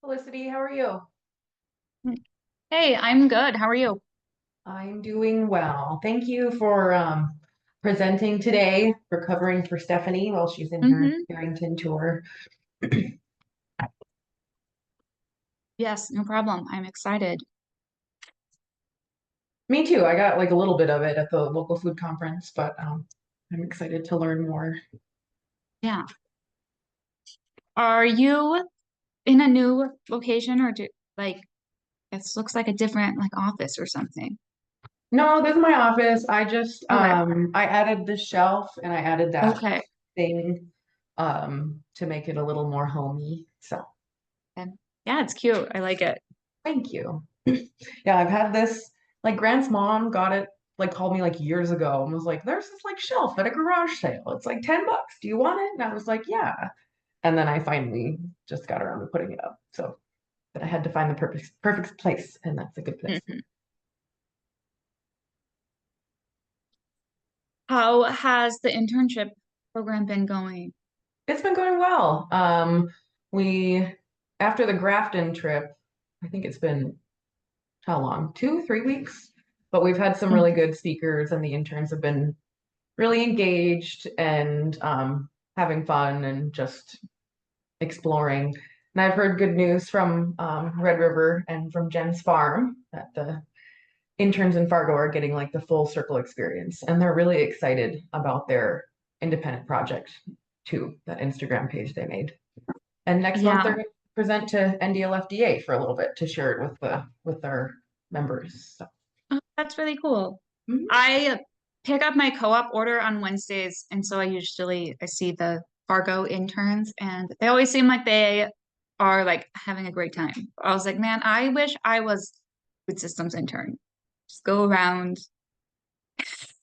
Felicity, how are you? Hey, I'm good. How are you? I'm doing well. Thank you for presenting today, for covering for Stephanie while she's in her Mm-hmm. Barrington tour. Yes, no problem. I'm excited. Me too. I got like a little bit of it at the local food conference, but I'm excited to learn more. Yeah. Are you in a new location or like it looks like a different like office or something? No, this is my office. I just Okay. I added this shelf and I added that Okay. thing to make it a little more homey. So And yeah, it's cute. I like it. thank you. Yeah, I've had this, like Grant's mom got it, like called me like years ago and was like, there's this like shelf at a garage sale. It's like $10. Do you want it? And I was like, yeah. And then I finally just got around to putting it up. So, but I had to find the perfect place, and that's a good place. Mhm. How has the internship program been going? It's been going well. We after the Grafton trip, I think it's been how long? 2, 3 weeks. But we've had some really Mhm. good speakers, and the interns have been really engaged and having fun and just exploring. And I've heard good news from Red River and from Jen's farm that the interns in Fargo are getting like the full circle experience. And they're really excited about their independent project too, that Instagram page they made. And next month they're Yeah. going to present to NDLFDA for a little bit to share it with our members. So, Oh, that's really cool. mhm. I pick up my co-op order on Wednesdays, and so I see the Fargo interns, and they always seem like they are like having a great time. I was like, man, I wish I was food systems intern. Just go around.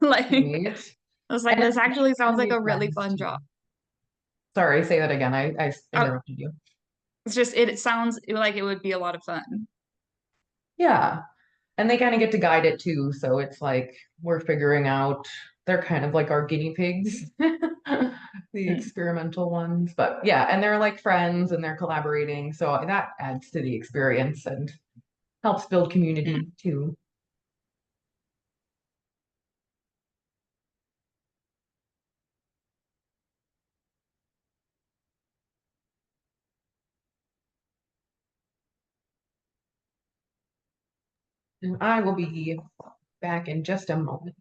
Like, Right. I was like, And this it's actually nice to sounds like meet a really friends fun too. job. Sorry, say that again. I Uh, interrupted you. it sounds like it would be a lot of fun. Yeah. And they kind of get to guide it too. So it's like we're figuring out, they're kind of like our guinea pigs, the Mm. experimental ones. But yeah, and they're like friends and they're collaborating. So that adds to the experience and helps build Mm. community too. And I will be back in just a moment.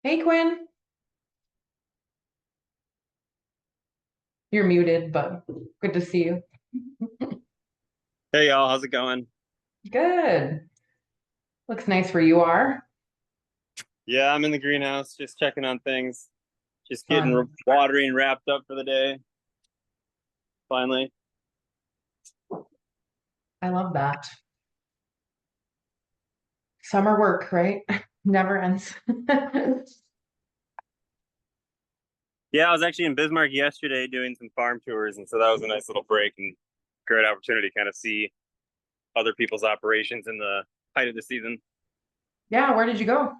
Hey, Quinn, you're muted, but good to see you. Hey y'all, how's it going? Good. Looks nice where you are. Yeah, I'm in the greenhouse, just checking on things, just getting Fun. watering wrapped up for the day. Finally, I love that. Summer work, right? Never ends. yeah, I was actually in Bismarck yesterday doing some farm tours, and so that was a nice little break and great opportunity to kind of see other people's operations in the height of the season. Yeah, where did you go?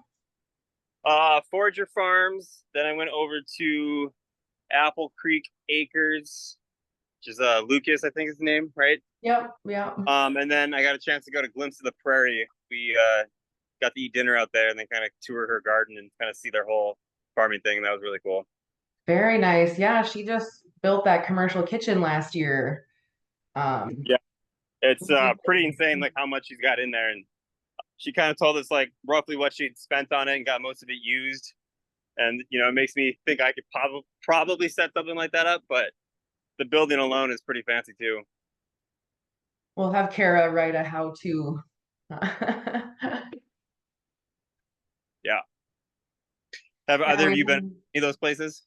Forager Farms. Then I went over to Apple Creek Acres, which is Lucas, I think is the name, right? Yep, yeah. And then I got a chance to go to Glimpse of the Prairie. We got to eat dinner out there and then kind of tour her garden and kind of see their whole farming thing. That was really cool. Very nice. Yeah, she just built that commercial kitchen last year. Um, Yeah, it's pretty insane like how much she's got in there, and she kind of told us like roughly what she'd spent on it and got most of it used. And it makes me think I could probably set something like that up, but the building alone is pretty fancy too. we'll have Kara write a how-to. Yeah. Have Yeah, either of we you been had- to any of those places?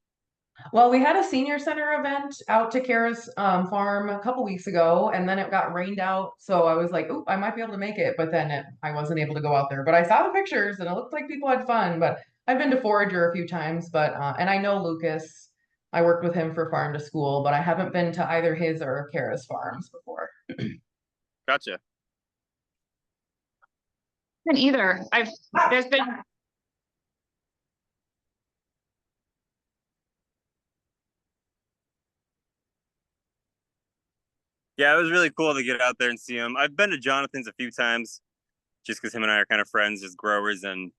Well, we had a senior center event out to Kara's farm a couple weeks ago, and then it got rained out. So I was like, "Oh, I might be able to make it," but then I wasn't able to go out there. But I saw the pictures, and it looked like people had fun. But I've been to Forager a few times, but and I know Lucas. I worked with him for Farm to School, but I haven't been to either his or Kara's farms before. Gotcha. And either there's been Yeah, it was really cool to get out there and see him. I've been to Jonathan's a few times just because him and I are kind of friends as growers, and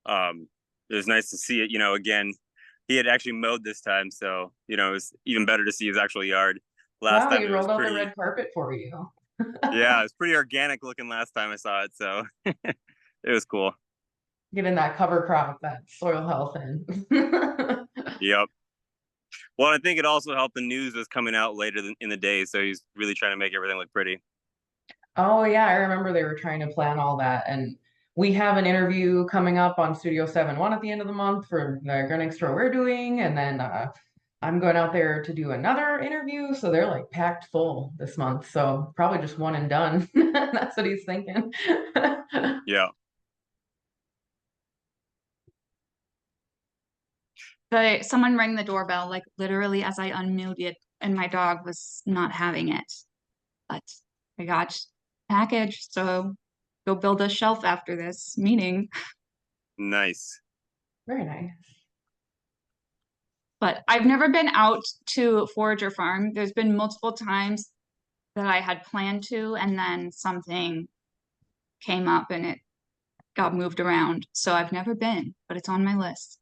it was nice to see it, again. He had actually mowed this time, so it was even better to see his actual yard. Last Wow, time he it was rolled out the pretty, red carpet for you. yeah, it was pretty organic looking last time I saw it, so it was cool. Getting that cover crop, that soil health in. Yep. Well, I think it also helped the news was coming out later in the day, so he's really trying to make everything look pretty. Oh yeah, I remember they were trying to plan all that. And we have an interview coming up on Studio 7-1 at the end of the month for the Grow Next Door we're doing. And then I'm going out there to do another interview. So they're like packed full this month. So probably just one and done. That's what he's thinking. Yeah. someone rang the doorbell like literally as I unmuted, and my dog was not having it. But I got package, so go build a shelf after this meeting. Nice. Very nice. But I've never been out to Forager Farm. There's been multiple times that I had planned to, and then something came up and it got moved around. So I've never been, but it's on my list.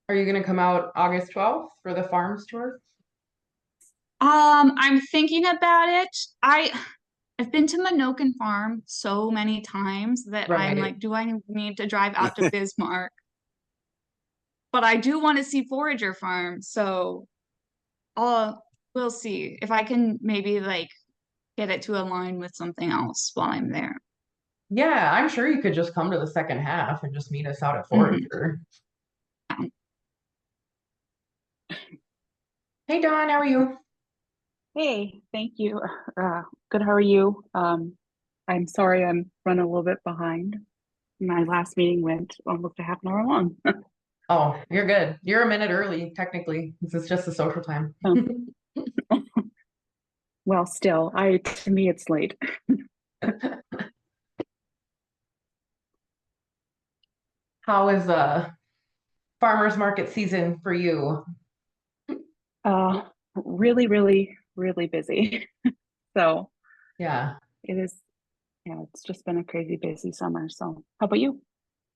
Are you going to come out August 12th for the farms tour? I'm thinking about it. I've been to Menoken Farm so many times that I'm Right. like, do I need to drive out to Bismarck? But I do want to see Forager Farm, so we'll see if I can maybe like get it to align with something else while I'm there. Yeah, I'm sure you could just come to the second half and just meet us out at Mhm. Forager. Hey Dawn, how are you? Hey, thank you. Good, how are you? I'm sorry I'm running a little bit behind. My last meeting went almost a half an hour long. Oh, you're good. You're a minute early, technically. This is just a social time. Well, still, to me it's late. How is farmers market season for you? Really, really, really busy. So Yeah, it is, yeah, it's just been a crazy busy summer. So how about you?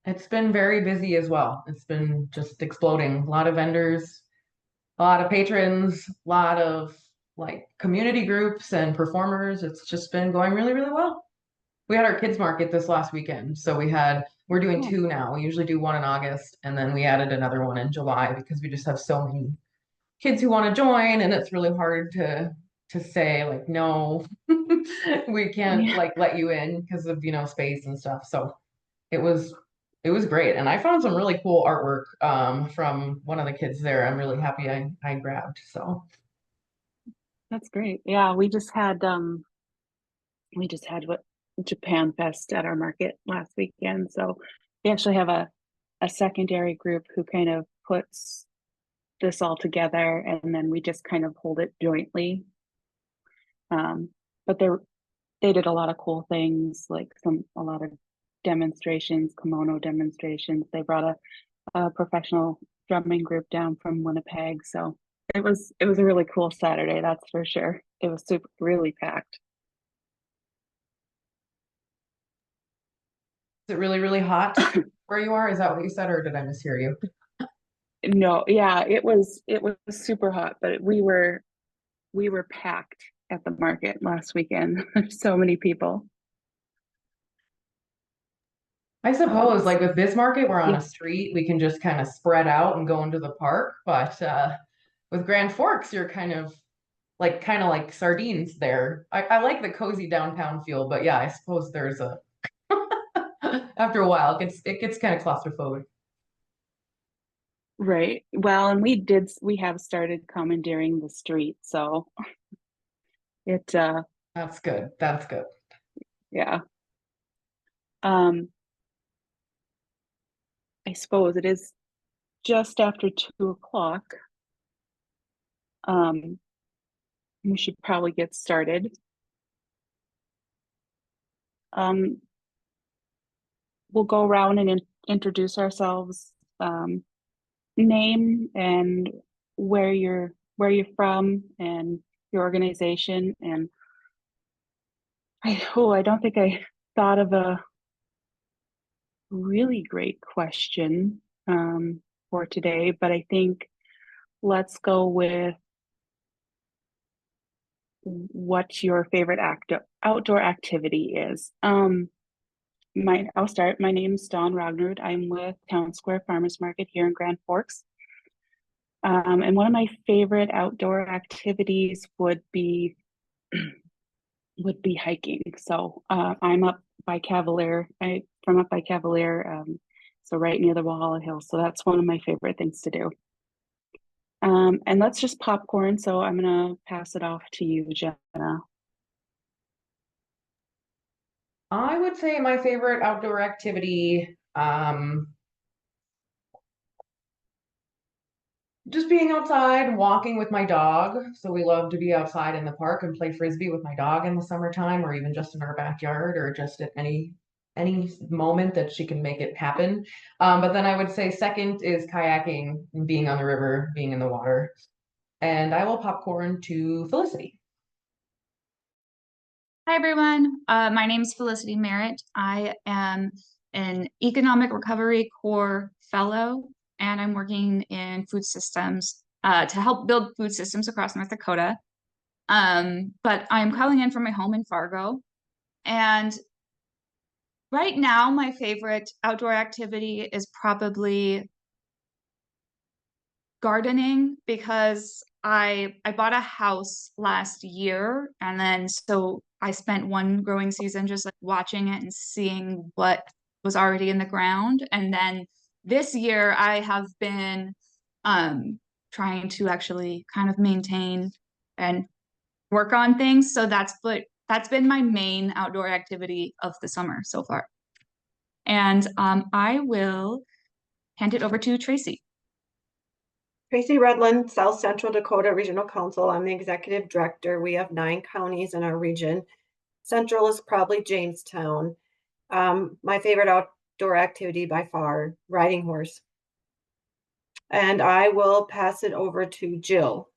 it's been very busy as well. It's been just exploding. A lot of vendors, a lot of patrons, a lot of like community groups and performers. It's just been going really, really well. We had our kids market this last weekend. So we're doing Oh. 2 now. We usually do one in August and then we added another one in July because we just have so many kids who want to join and it's really hard to say like, no, we can't Yeah. like let you in because of, space and stuff. So it was it was great. And I found some really cool artwork from one of the kids there. I'm really happy I grabbed. So That's great. Yeah, we just had Japan Fest at our market last weekend. So we actually have a secondary group who kind of puts this all together, and then we just kind of hold it jointly. But they did a lot of cool things, like a lot of demonstrations, kimono demonstrations. They brought a professional drumming group down from Winnipeg. So it was a really cool Saturday, that's for sure. It was really packed. it really, really hot where you are? Is that what you said, or did I mishear you? No, yeah, it was super hot, but we were packed at the market last weekend. There's so many people. I suppose, like with this market, we're on Yeah, a street, we can just kind of spread out and go into the park. But with Grand Forks, you're kind of like sardines there. I like the cozy downtown feel, but yeah, I suppose there's a after a while, it gets kind of claustrophobic. right. Well, and we have started commandeering the street, so it That's good. That's good. yeah. Um, I suppose it is just after 2 o'clock. Um, we should probably get started. Um, we'll go around and introduce ourselves, name and where you're from and your organization. And I don't think I thought of a really great question for today, but I think let's go with what your favorite outdoor activity is. I'll start. My name's Dawn Rognrud. I'm with Town Square Farmers Market here in Grand Forks. And one of my favorite outdoor activities would be hiking. So I'm up by Cavalier. From up by Cavalier, so right near the Walhalla Hills. So that's one of my favorite things to do. And let's just popcorn. So I'm gonna pass it off to you, Jenna. I would say my favorite outdoor activity, just being outside, walking with my dog. So we love to be outside in the park and play frisbee with my dog in the summertime, or even just in our backyard, or just at any moment that she can make it happen. But then I would say second is kayaking, being on the river, being in the water. And I will popcorn to Felicity. Hi, everyone. My name is Felicity Merritt. I am an Economic Recovery Corps Fellow, and I'm working in food systems to help build food systems across North Dakota. But I'm calling in from my home in Fargo. And right now, my favorite outdoor activity is probably gardening because I bought a house last year, and then so I spent one growing season just like watching it and seeing what was already in the ground. And then this year I have been trying to actually kind of maintain and work on things. So that's been my main outdoor activity of the summer so far. And I will hand it over to Tracy. Tracy Redland, South Central Dakota Regional Council. I'm the executive director. We have 9 counties in our region. Central is probably Jamestown. My favorite outdoor activity by far, riding horse. And I will pass it over to Jill.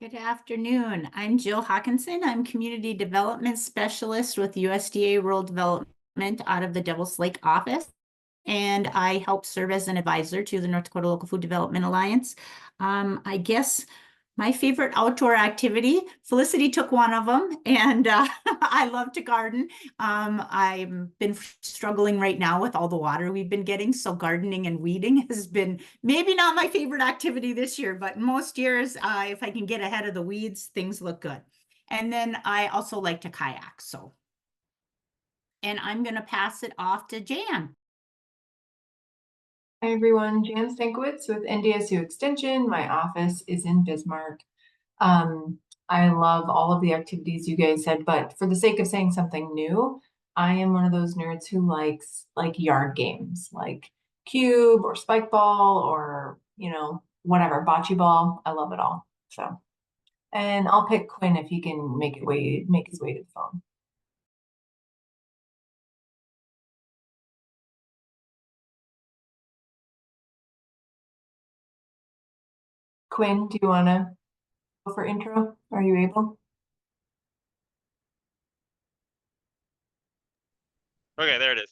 Good afternoon. I'm Jill Hawkinson. I'm Community Development Specialist with USDA Rural Development out of the Devil's Lake office. And I help serve as an advisor to the North Dakota Local Food Development Alliance. I guess my favorite outdoor activity, Felicity took one of them, and I love to garden. I've been struggling right now with all the water we've been getting, so gardening and weeding has been maybe not my favorite activity this year, but most years, if I can get ahead of the weeds, things look good. And then I also like to kayak, so. And I'm gonna pass it off to Jan. Hi everyone, Jan Stankiewicz with NDSU Extension. My office is in Bismarck. I love all of the activities you guys said, but for the sake of saying something new, I am one of those nerds who likes like yard games, like cube or spike ball or, whatever, bocce ball. I love it all. So, and I'll pick Quinn if he can make his way to the phone. Quinn, do you want to go for intro? Are you able? Okay, there it is.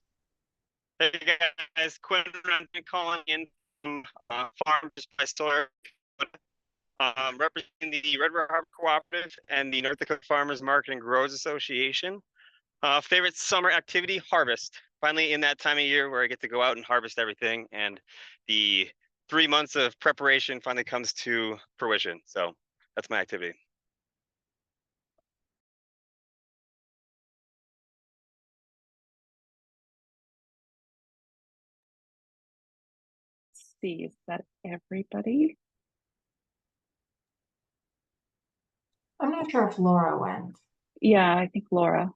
Hey guys, Quinn, I'm calling in from Farm Just by Solar, representing the Red River Harbor Cooperative and the North Dakota Farmers Market and Growers Association. Favorite summer activity, harvest. Finally in that time of year where I get to go out and harvest everything, and the 3 months of preparation finally comes to fruition. So that's my activity. Let's see, is that everybody? I'm not sure if Laura went. Yeah, I think Laura.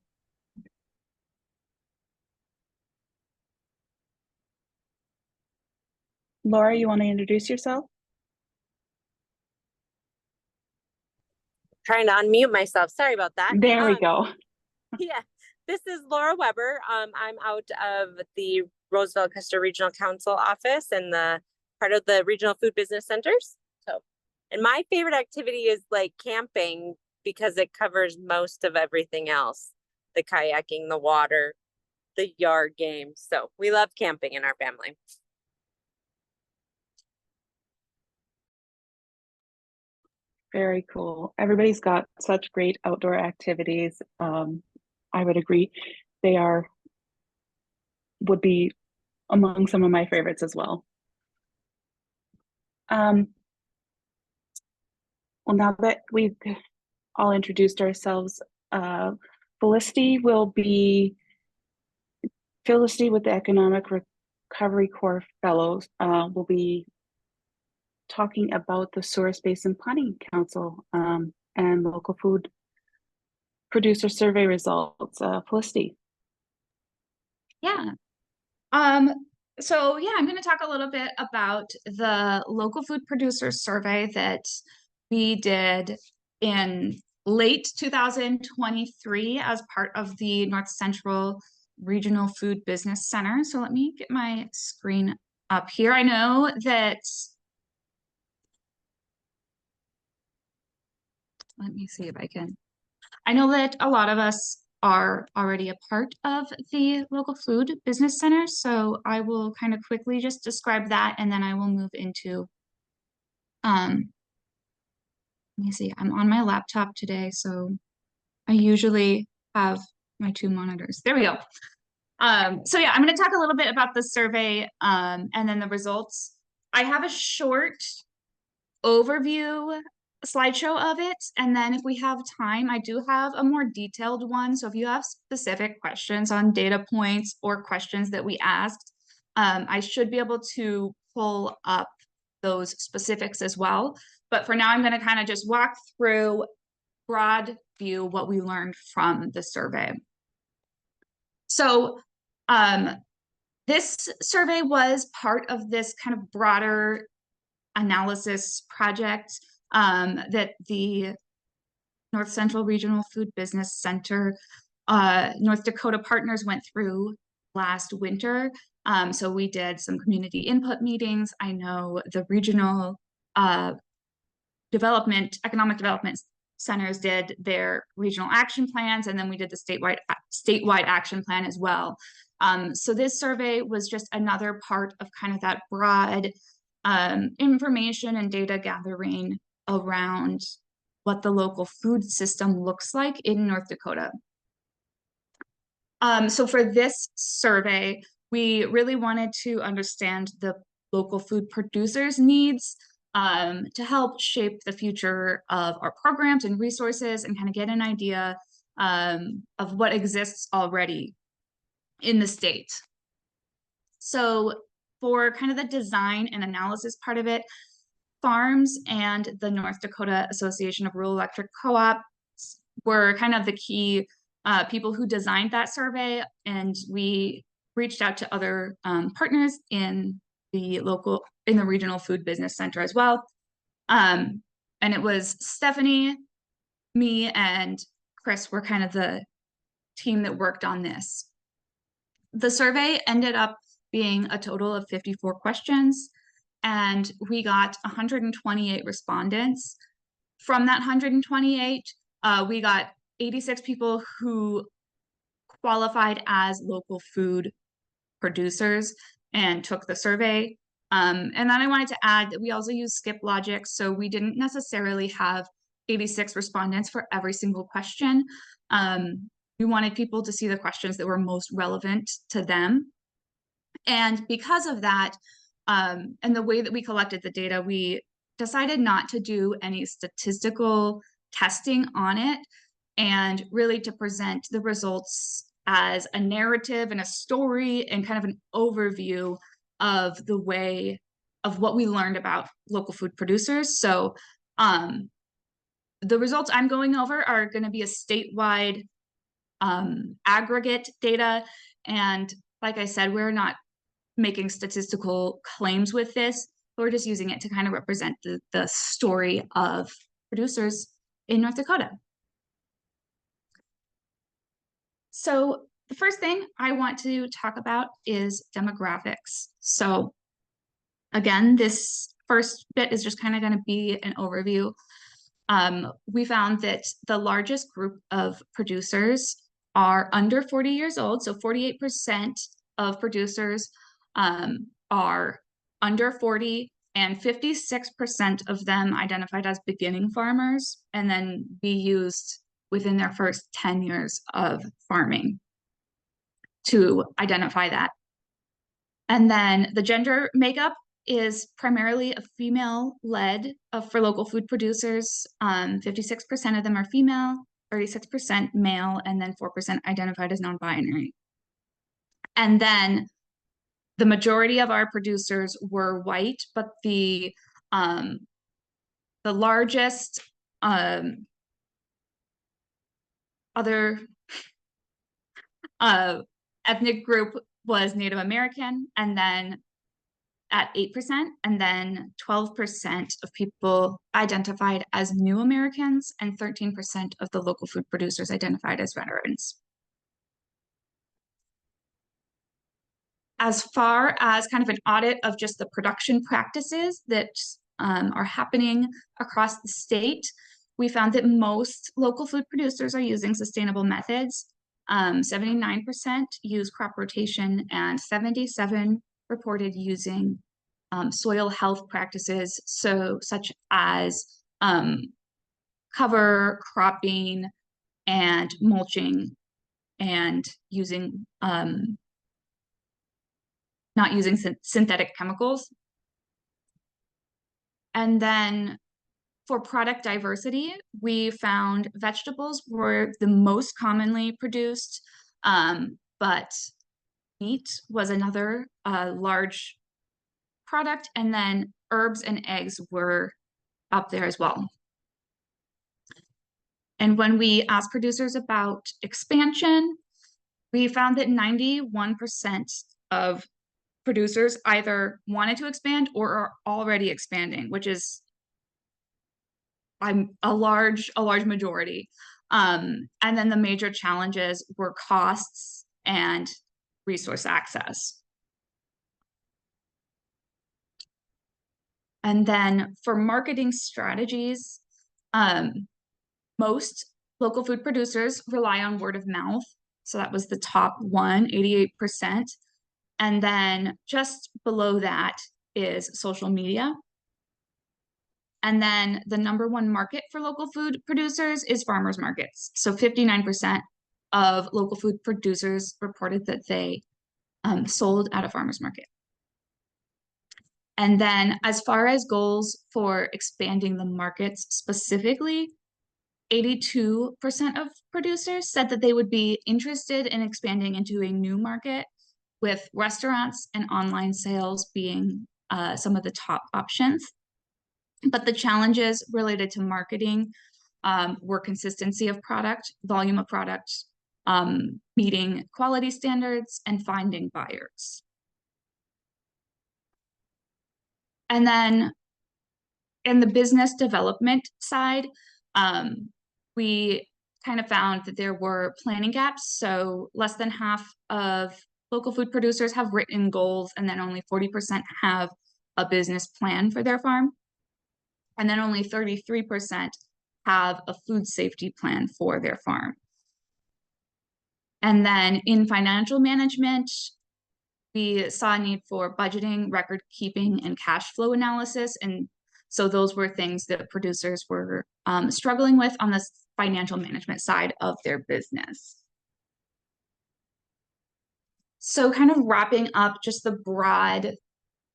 Laura, you want to introduce yourself? Trying to unmute myself. Sorry about that. There we go. Yeah, this is Laura Weber. I'm out of the Roosevelt Custer Regional Council office and the part of the Regional Food Business Centers. So, and my favorite activity is like camping because it covers most of everything else. The kayaking, the water, the yard games. So we love camping in our family. Very cool. Everybody's got such great outdoor activities. I would agree. They would be among some of my favorites as well. Well, now that we've all introduced ourselves, Felicity with the Economic Recovery Corps Fellows will be talking about the Source Basin Planning Council and local food producer survey results. Felicity. Yeah. So yeah, I'm going to talk a little bit about the local food producers survey that we did in late 2023 as part of the North Central Regional Food Business Center. So let me get my screen up here. I know that, let me see if I know that a lot of us are already a part of the local food business center. So I will kind of quickly just describe that, and then I will move into, let me see, I'm on my laptop today, so I usually have my 2 monitors. There we go. So yeah, I'm going to talk a little bit about the survey and then the results. I have a short overview slideshow of it, and then if we have time, I do have a more detailed one. So if you have specific questions on data points or questions that we asked, I should be able to pull up those specifics as well. But for now, I'm going to kind of just walk through broad view what we learned from the survey. So this survey was part of this kind of broader analysis project that the North Central Regional Food Business Center, North Dakota partners went through last winter. So we did some community input meetings. I know the regional economic development centers did their regional action plans, and then we did the statewide action plan as well. So this survey was just another part of kind of that broad information and data gathering around what the local food system looks like in North Dakota. So for this survey, we really wanted to understand the local food producers' needs to help shape the future of our programs and resources, and kind of get an idea of what exists already in the state. So for kind of the design and analysis part of it, farms and the North Dakota Association of Rural Electric Co-ops were kind of the key people who designed that survey, and we reached out to other partners in the regional food business center as well. And it was Stephanie, me, and Chris were kind of the team that worked on this. The survey ended up being a total of 54 questions, and we got 128 respondents. From that 128, we got 86 people who qualified as local food producers and took the survey. And then I wanted to add that we also use Skip Logic, so we didn't necessarily have 86 respondents for every single question. We wanted people to see the questions that were most relevant to them. And because of that, and the way that we collected the data, we decided not to do any statistical testing on it, and really to present the results as a narrative and a story and kind of an overview of the way of what we learned about local food producers. So the results I'm going over are going to be a statewide aggregate data. And like I said, we're not making statistical claims with this. We're just using it to kind of represent the story of producers in North Dakota. So the first thing I want to talk about is demographics. So again, this first bit is just kind of going to be an overview. We found that the largest group of producers are under 40 years old. So 48% of producers are under 40, and 56% of them identified as beginning farmers and then be used within their first 10 years of farming to identify that. And then the gender makeup is primarily a female-led for local food producers. 56% of them are female, 36% male, and then 4% identified as non-binary. And then the majority of our producers were white, but the largest other ethnic group was Native American, and then at 8%, and then 12% of people identified as new Americans, and 13% of the local food producers identified as veterans. As far as kind of an audit of just the production practices that are happening across the state, we found that most local food producers are using sustainable methods. 79% use crop rotation, and 77% reported using soil health practices, such as cover cropping and mulching, and using not using synthetic chemicals. And then for product diversity, we found vegetables were the most commonly produced, but meat was another large product, and then herbs and eggs were up there as well. And when we asked producers about expansion, we found that 91% of producers either wanted to expand or are already expanding, which is a large majority. And then the major challenges were costs and resource access. And then for marketing strategies, most local food producers rely on word of mouth. So that was the top one, 88%. And then just below that is social media. And then the number one market for local food producers is farmers markets. So 59% of local food producers reported that they sold at a farmer's market. And then as far as goals for expanding the markets specifically, 82% of producers said that they would be interested in expanding into a new market, with restaurants and online sales being some of the top options. But the challenges related to marketing were consistency of product, volume of product, meeting quality standards, and finding buyers. And then in the business development side, we kind of found that there were planning gaps. So less than half of local food producers have written goals, and then only 40% have a business plan for their farm. And then only 33% have a food safety plan for their farm. And then in financial management, we saw a need for budgeting, record keeping, and cash flow analysis. And so those were things that producers were struggling with on the financial management side of their business. So kind of wrapping up just the broad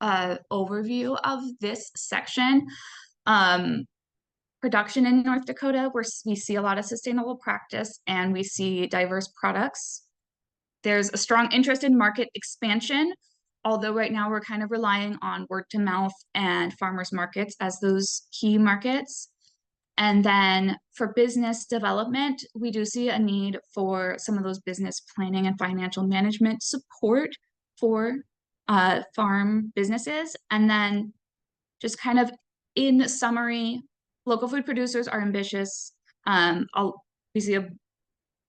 overview of this section. Production in North Dakota, where we see a lot of sustainable practice and we see diverse products. There's a strong interest in market expansion, although right now we're kind of relying on word to mouth and farmers markets as those key markets. And then for business development, we do see a need for some of those business planning and financial management support for farm businesses. And then just kind of in summary, local food producers are ambitious. We see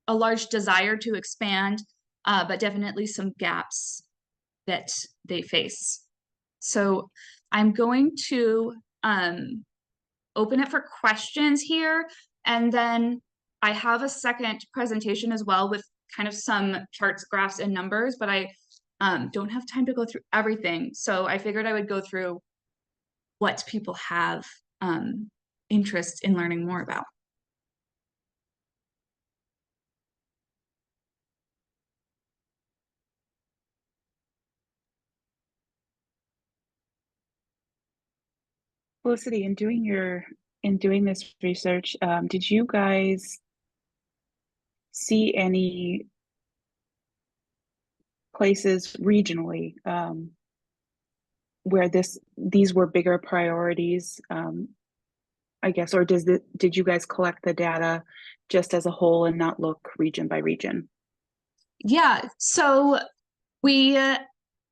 a large desire to expand, but definitely some gaps that they face. So I'm going to open it for questions here. And then I have a second presentation as well with kind of some charts, graphs, and numbers, but I don't have time to go through everything. So I figured I would go through what people have interest in learning more about. Felicity, in doing this research, did you guys see any places regionally where these were bigger priorities, I guess, or did you guys collect the data just as a whole and not look region by region? Yeah, so we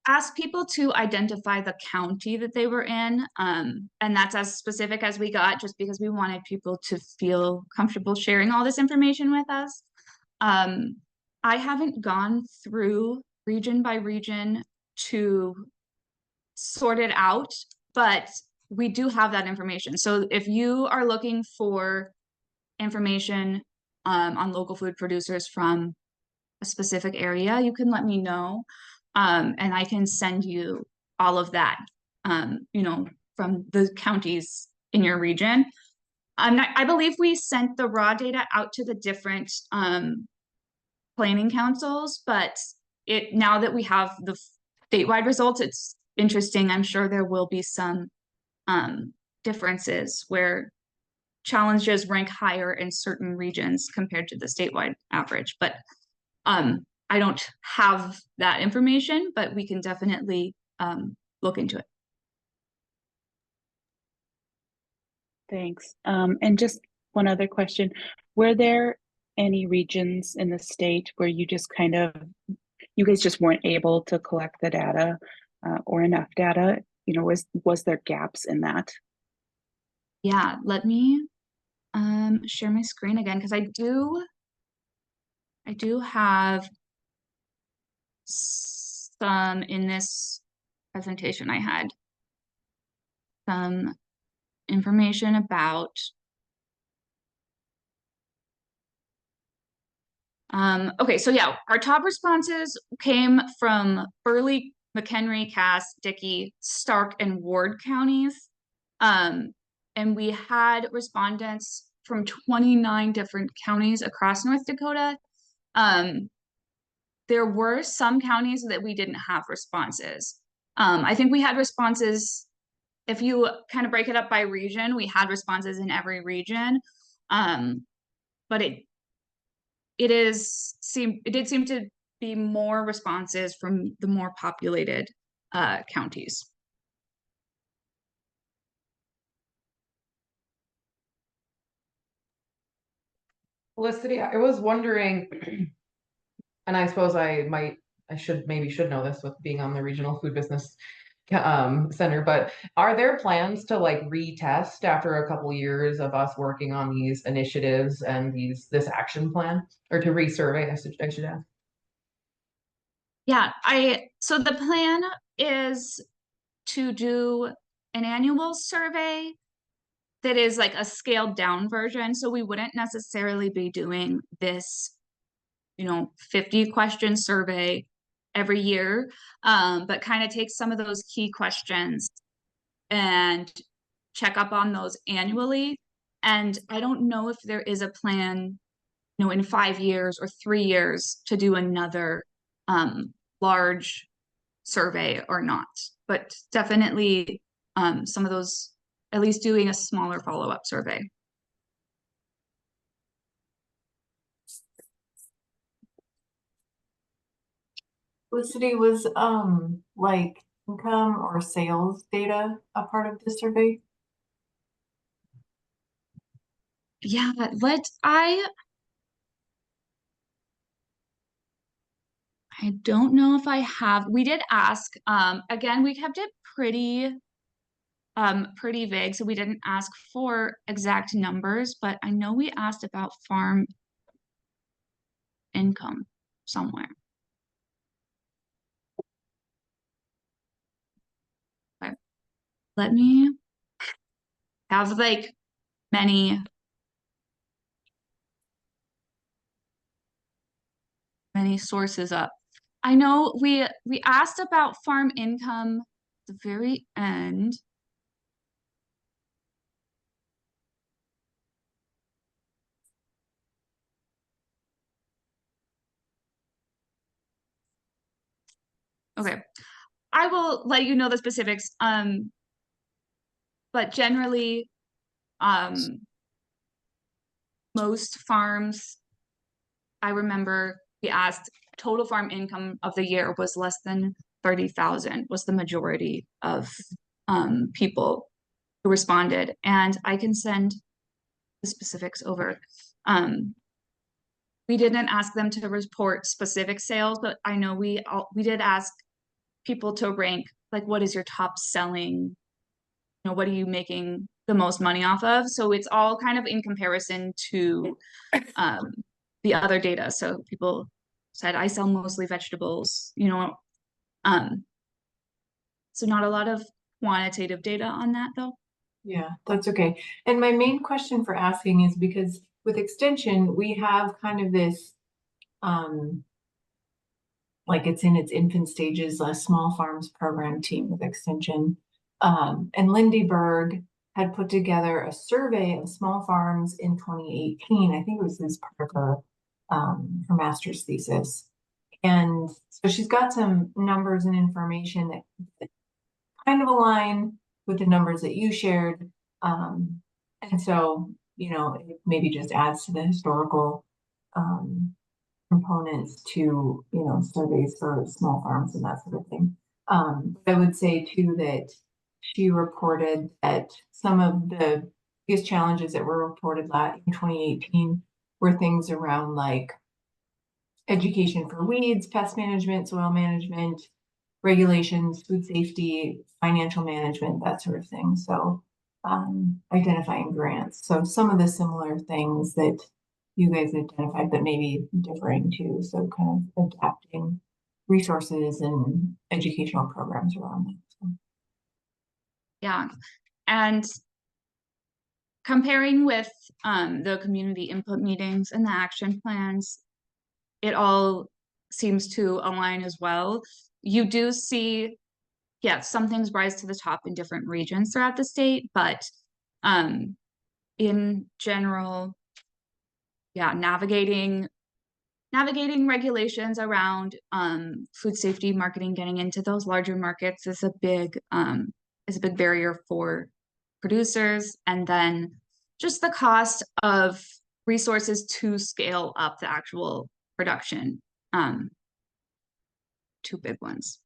asked people to identify the county that they were in, and that's as specific as we got, just because we wanted people to feel comfortable sharing all this information with us. I haven't gone through region by region to sort it out, but we do have that information. So if you are looking for information on local food producers from a specific area, you can let me know, and I can send you all of that, you know, from the counties in your region. I believe we sent the raw data out to the different planning councils, but now that we have the statewide results, it's interesting. I'm sure there will be some differences where challenges rank higher in certain regions compared to the statewide average. But I don't have that information, but we can definitely look into it. Thanks. And just one other question. Were there any regions in the state where you just you guys just weren't able to collect the data or enough data? You know, was there gaps in that? Yeah, let me share my screen again, because I do have some in this presentation. I had some information about okay, so yeah, our top responses came from Burleigh, McHenry, Cass, Dickey, Stark, and Ward counties. And we had respondents from 29 different counties across North Dakota. There were some counties that we didn't have responses. I think we had responses, if you kind of break it up by region, we had responses in every region. But it did seem to be more responses from the more populated counties. Felicity, I was wondering, and I suppose maybe should know this with being on the regional food business center, but are there plans to like retest after a couple years of us working on these initiatives and this action plan, or to resurvey, I should ask? Yeah, so the plan is to do an annual survey that is like a scaled down version. So we wouldn't necessarily be doing this 50 question survey every year, but kind of take some of those key questions and check up on those annually. And I don't know if there is a plan, in 5 years or 3 years to do another large survey or not, but definitely some of those, at least doing a smaller follow-up survey. Felicity, was like income or sales data a part of the survey? Yeah, I don't know if I have. We did ask, again, we kept it pretty vague, so we didn't ask for exact numbers, but I know we asked about farm income somewhere. Okay. Let me have like many sources up. I know we asked about farm income at the very end. Okay, I will let you know the specifics. But generally, most farms, I remember we asked total farm income of the year was less than 30,000 was the majority of people who responded, and I can send the specifics over. We didn't ask them to report specific sales, but I know we did ask people to rank, like, what is your top selling, what are you making the most money off of? So it's all kind of in comparison to the other data. So people said, I sell mostly vegetables, so not a lot of quantitative data on that though. Yeah, that's okay. And my main question for asking is because with extension, we have kind of this, like it's in its infant stages, a small farms program team with extension. And Lindy Berg had put together a survey of small farms in 2018. I think it was this part of her master's thesis. And so she's got some numbers and information that kind of align with the numbers that you shared. And so, it maybe just adds to the historical components to, surveys for small farms and that sort of thing. I would say too that she reported that some of the biggest challenges that were reported in 2018 were things around like education for weeds, pest management, soil management, regulations, food safety, financial management, that sort of thing. So identifying grants. So some of the similar things that you guys identified, but maybe differing too. So kind of adapting resources and educational programs around that. So. Yeah. And comparing with the community input meetings and the action plans, it all seems to align as well. You do see, some things rise to the top in different regions throughout the state, but in general, navigating regulations around food safety marketing, getting into those larger markets is a big barrier for producers. And then just the cost of resources to scale up the actual production, two big ones.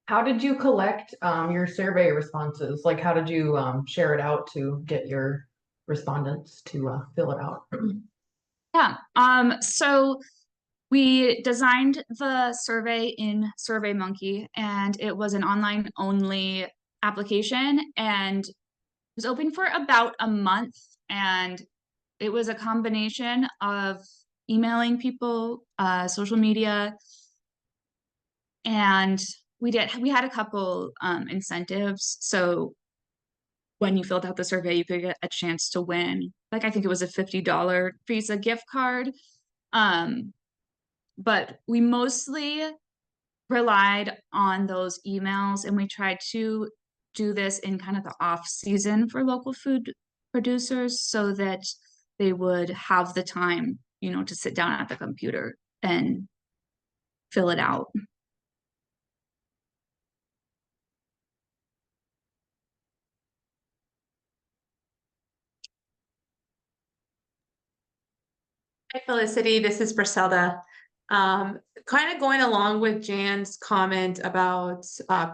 How did you collect your survey responses? Like, how did you share it out to get your respondents to fill it out? Yeah, so we designed the survey in SurveyMonkey, and it was an online only application, and it was open for about a month, and it was a combination of emailing people, social media, and we had a couple incentives. So when you filled out the survey, you could get a chance to win. Like I think it was a $50 Visa gift card. But we mostly relied on those emails, and we tried to do this in kind of the off season for local food producers so that they would have the time, you know, to sit down at the computer and fill it out. Hi Felicity, this is Briselda. Kind of going along with Jan's comment about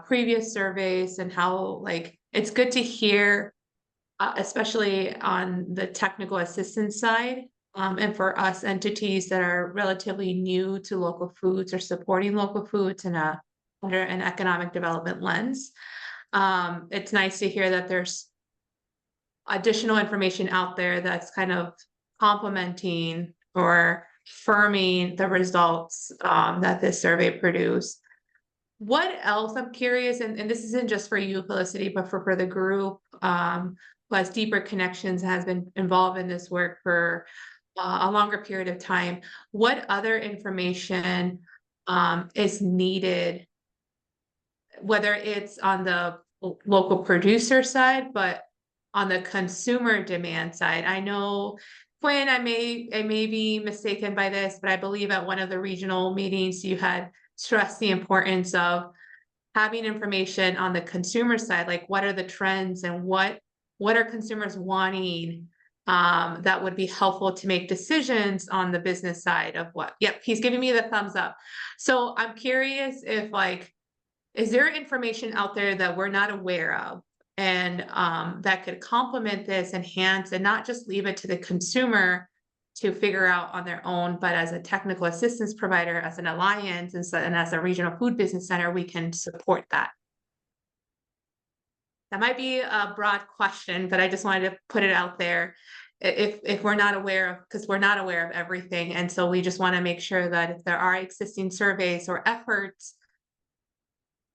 previous surveys and how like it's good to hear, especially on the technical assistance side, and for us entities that are relatively new to local foods or supporting local foods in under an economic development lens. It's nice to hear that there's additional information out there that's kind of complementing or affirming the results that this survey produced. What else, I'm curious, and this isn't just for you, Felicity, but for the group who has deeper connections, has been involved in this work for a longer period of time. What other information is needed, whether it's on the local producer side, but on the consumer demand side? I know, Quinn, I may be mistaken by this, but I believe at one of the regional meetings you had stressed the importance of having information on the consumer side, like what are the trends and what are consumers wanting, that would be helpful to make decisions on the business side of what. Yep, he's giving me the thumbs up. So I'm curious if like, is there information out there that we're not aware of and that could complement this, enhance, and not just leave it to the consumer to figure out on their own, but as a technical assistance provider, as an alliance, and as a regional food business center, we can support that. That might be a broad question, but I just wanted to put it out there. If we're not aware of, because we're not aware of everything, and so we just want to make sure that if there are existing surveys or efforts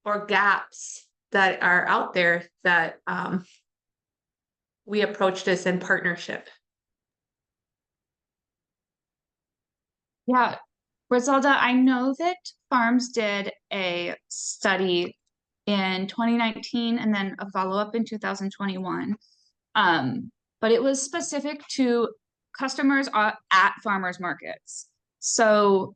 or gaps that are out there, that we approach this in partnership. Yeah, Griselda, I know that Farms did a study in 2019 and then a follow-up in 2021. But it was specific to customers at farmers markets. So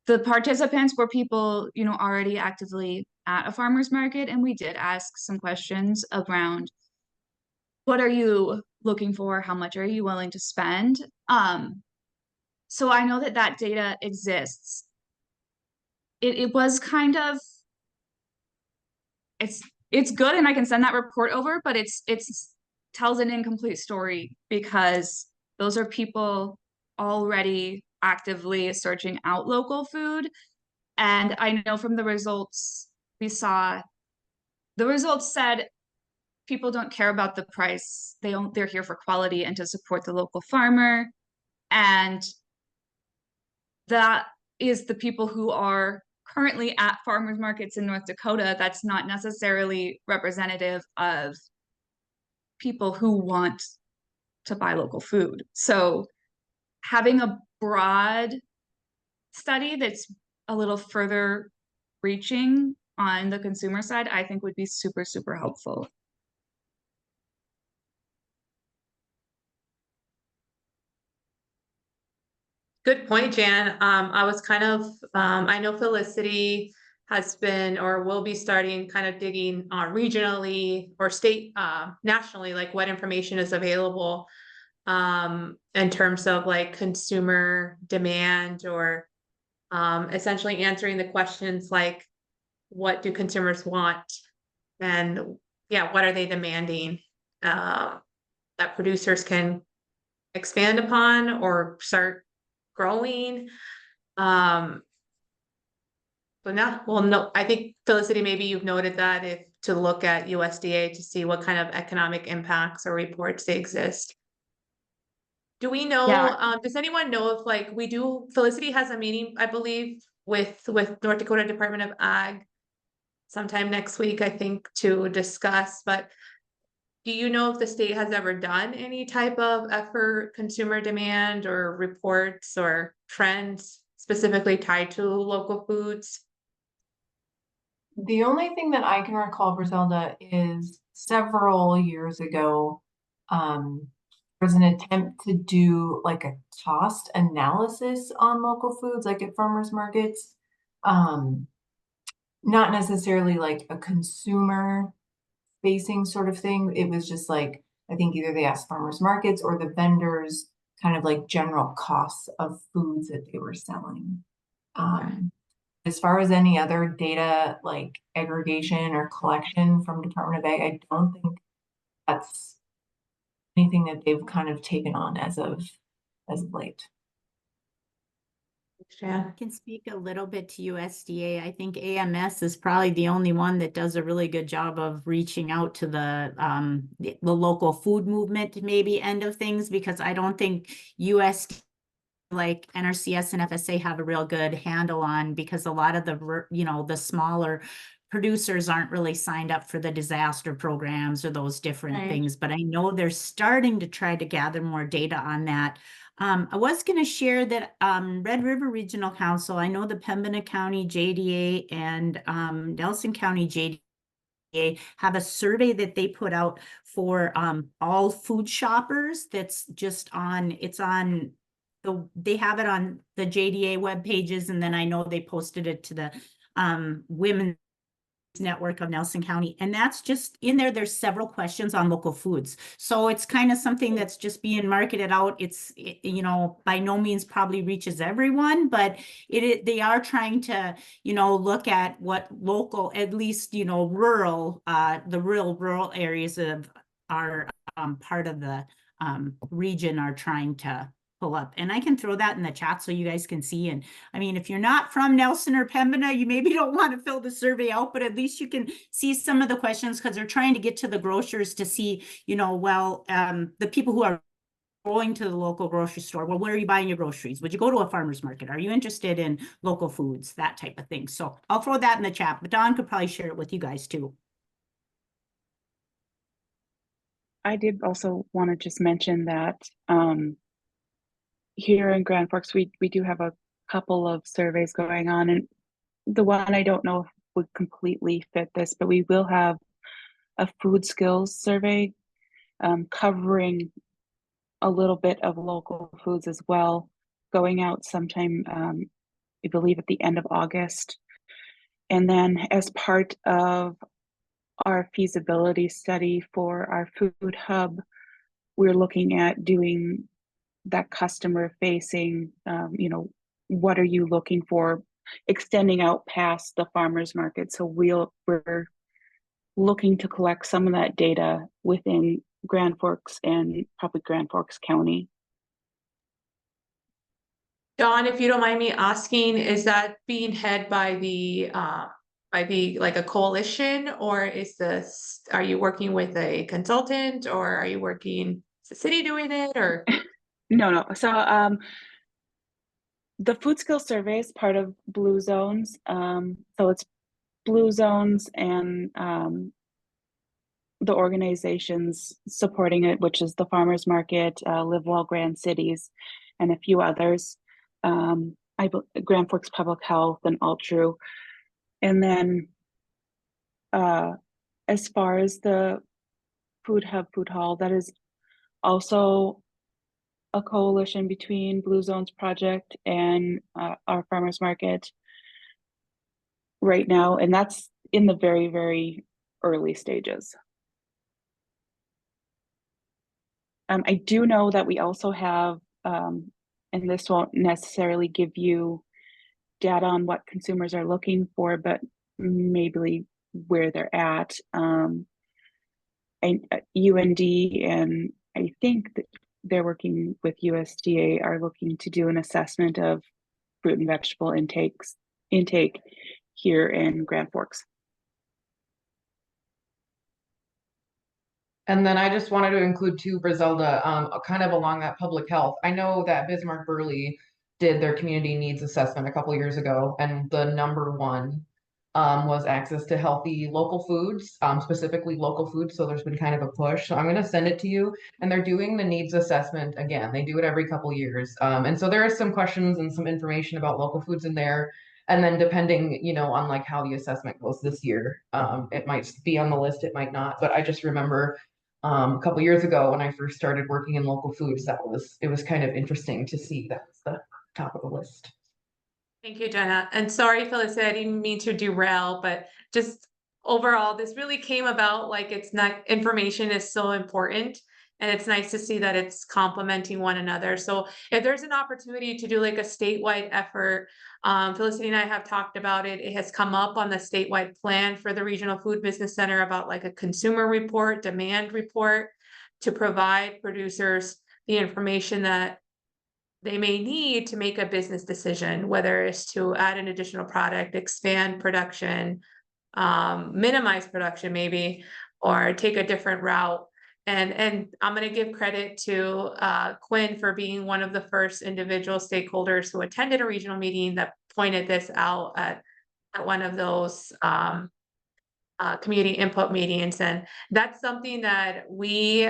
the participants were people, you know, already actively at a farmer's market, and we did ask some questions around what are you looking for, how much are you willing to spend. So I know that that data exists. It was kind of, it's good, and I can send that report over, but it's tells an incomplete story because those are people already actively searching out local food. And I know from the results we saw, the results said people don't care about the price. They're here for quality and to support the local farmer. And that is the people who are currently at farmers markets in North Dakota. That's not necessarily representative of people who want to buy local food. So having a broad study that's a little further reaching on the consumer side, I think would be super, super helpful. Good point, Jan. I was kind of, I know Felicity has been or will be starting kind of digging regionally or state, nationally, like what information is available in terms of like consumer demand or essentially answering the questions like, what do consumers want? And yeah, what are they demanding that producers can expand upon or start growing? But no, well, no, I think Felicity, maybe you've noted that if to look at USDA to see what kind of economic impacts or reports they exist. Do we know, Yeah. does anyone know if like Felicity has a meeting, I believe, with North Dakota Department of Ag sometime next week, I think, to discuss, but do you know if the state has ever done any type of effort, consumer demand or reports or trends specifically tied to local foods? The only thing that I can recall, Griselda, is several years ago, there was an attempt to do like a cost analysis on local foods, like at farmers markets. Not necessarily like a consumer facing sort of thing. It was just like, I think either they asked farmers markets or the vendors kind of like general costs of foods that they were selling. As far as any other data like aggregation or collection from Department of Ag, I don't think that's anything that they've kind of taken on as of late. Yeah. I can speak a little bit to USDA. I think AMS is probably the only one that does a really good job of reaching out to the local food movement, maybe end of things, because I don't think USDA like NRCS and FSA have a real good handle on, because a lot of the smaller producers aren't really signed up for the disaster programs or those different Right. things. But I know they're starting to try to gather more data on that. I was going to share that Red River Regional Council, I know the Pembina County JDA and Nelson County JDA have a survey that they put out for all food shoppers. That's just on, they have it on the JDA web pages, and then I know they posted it to the Women's Network of Nelson County, and that's just in there. There's several questions on local foods, so it's kind of something that's just being marketed out. By no means probably reaches everyone, but they are trying to look at what local, at least rural, the real rural areas of our part of the region are trying to pull up. And I can throw that in the chat so you guys can see. And I mean, if you're not from Nelson or Pembina, you maybe don't want to fill the survey out, but at least you can see some of the questions, because they're trying to get to the grocers to see, the people who are going to the local grocery store. Well, where are you buying your groceries? Would you go to a farmer's market? Are you interested in local foods? That type of thing. So I'll throw that in the chat, but Dawn could probably share it with you guys too. I did also want to just mention that here in Grand Forks, we do have a couple of surveys going on, and the one I don't know if would completely fit this, but we will have a food skills survey covering a little bit of local foods as well, going out sometime, I believe at the end of August. And then as part of our feasibility study for our food hub, we're looking at doing that customer facing, what are you looking for, extending out past the farmers market. So we're looking to collect some of that data within Grand Forks and probably Grand Forks County. Dawn, if you don't mind me asking, is that being head by like a coalition, or are you working with a consultant, or is the city doing it, or? No. So the food skills survey is part of Blue Zones. So it's Blue Zones and the organizations supporting it, which is the Farmers Market, Live Well Grand Cities, and a few others. Grand Forks Public Health and Altru. And then as far as the food hub, food hall, that is also a coalition between Blue Zones Project and our farmers market right now, and that's in the very, very early stages. I do know that we also have, and this won't necessarily give you data on what consumers are looking for, but maybe where they're at. UND and I think that they're working with USDA are looking to do an assessment of fruit and vegetable intake here in Grand Forks. And then I just wanted to include too, Griselda, kind of along that public health. I know that Bismarck Burley did their community needs assessment a couple years ago, and the number one was access to healthy local foods, specifically local foods. So there's been kind of a push. So I'm going to send it to you, and they're doing the needs assessment again. They do it every couple years. And so there are some questions and some information about local foods in there. And then depending, on like how the assessment goes this year, it might be on the list, it might not. But I just remember a couple years ago when I first started working in local foods, it was kind of interesting to see that's the top of the list. Thank you, Jenna. And sorry, Felicity, I didn't mean to derail, but just overall, this really came about like it's not, information is so important. And it's nice to see that it's complementing one another. So if there's an opportunity to do like a statewide effort, Felicity and I have talked about it. It has come up on the statewide plan for the Regional Food Business Center about like a consumer report, demand report to provide producers the information that they may need to make a business decision, whether it's to add an additional product, expand production, minimize production maybe, or take a different route. And I'm going to give credit to Quinn for being one of the first individual stakeholders who attended a regional meeting that pointed this out at one of those community input meetings. And that's something that we,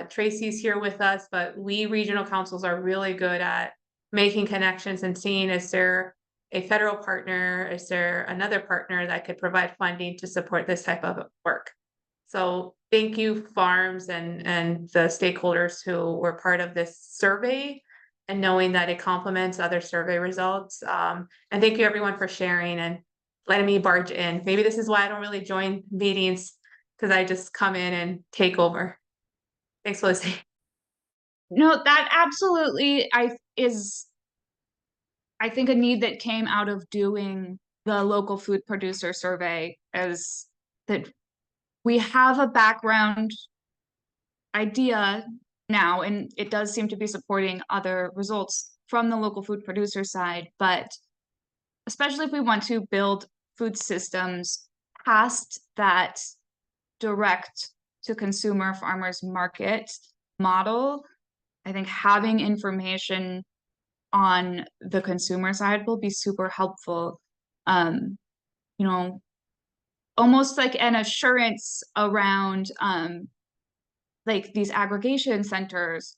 Tracy's here with us, but we regional councils are really good at making connections and seeing, is there a federal partner? Is there another partner that could provide funding to support this type of work? So thank you, farms and the stakeholders who were part of this survey, and knowing that it complements other survey results. And thank you everyone for sharing and letting me barge in. Maybe this is why I don't really join meetings, because I just come in and take over. Thanks, Felicity. No, that absolutely is I think a need that came out of doing the local food producer survey, is that we have a background idea now, and it does seem to be supporting other results from the local food producer side, but especially if we want to build food systems past that direct to consumer farmers market model, I think having information on the consumer side will be super helpful. Almost like an assurance around like these aggregation centers,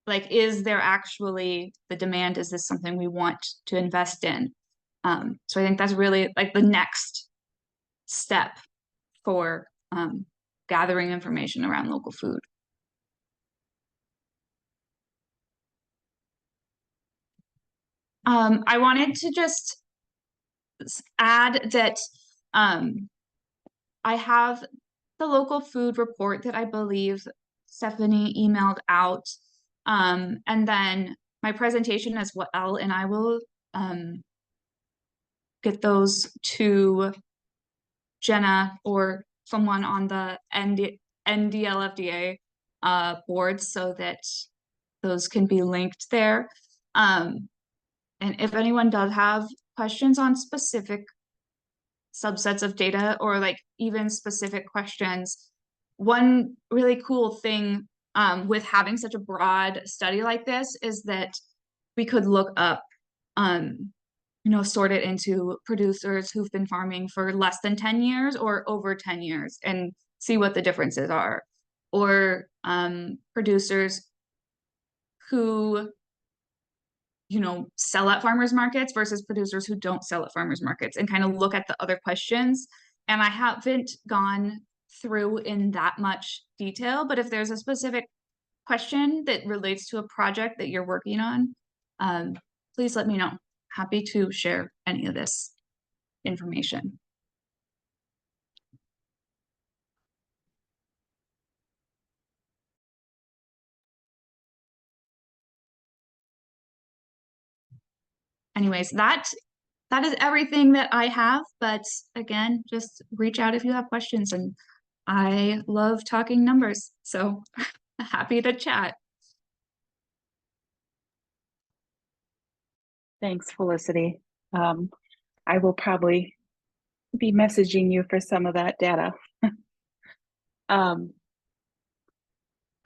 like, is there actually the demand? Is this something we want to invest in? So I think that's really like the next step for gathering information around local food. I wanted to just add that I have the local food report that I believe Stephanie emailed out, and then my presentation as well, and I will get those to Jenna or someone on the NDLFDA board so that those can be linked there. And if anyone does have questions on specific subsets of data, or like even specific questions, one really cool thing with having such a broad study like this is that we could look up, sort it into producers who've been farming for less than 10 years or over 10 years and see what the differences are, or producers who sell at farmers markets versus producers who don't sell at farmers markets, and kind of look at the other questions. And I haven't gone through in that much detail, but if there's a specific question that relates to a project that you're working on, please let me know. Happy to share any of this information. Anyways, that is everything that I have, but again, just reach out if you have questions, and I love talking numbers, so happy to chat. Thanks, Felicity. I will probably be messaging you for some of that data.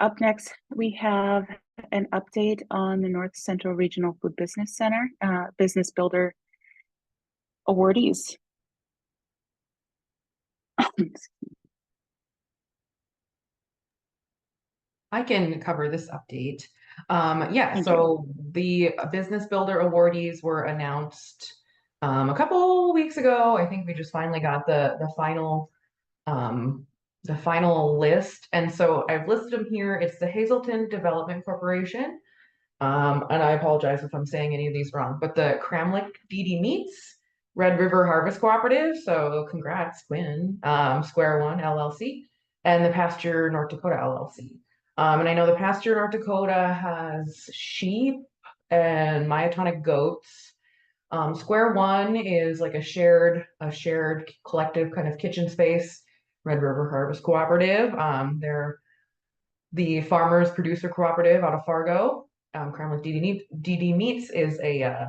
Up next, we have an update on the North Central Regional Food Business Center, Business Builder awardees. I can cover this update. Yeah, Thank so the Business Builder awardees were announced a couple weeks ago. I think we just finally got the final list, and so I've listed them here. It's the Hazelton Development Corporation, and I apologize if I'm saying any of these wrong, but the Cramlick DD Meats, Red River Harvest Cooperative, so congrats, Quinn, Square One LLC, and the Pasture North Dakota LLC. And I know the Pasture North Dakota has sheep and myotonic goats. Square One is like a shared collective kind of kitchen space, Red River Harvest Cooperative. They're the Farmers Producer Cooperative out of Fargo. Cramlick DD Meats is a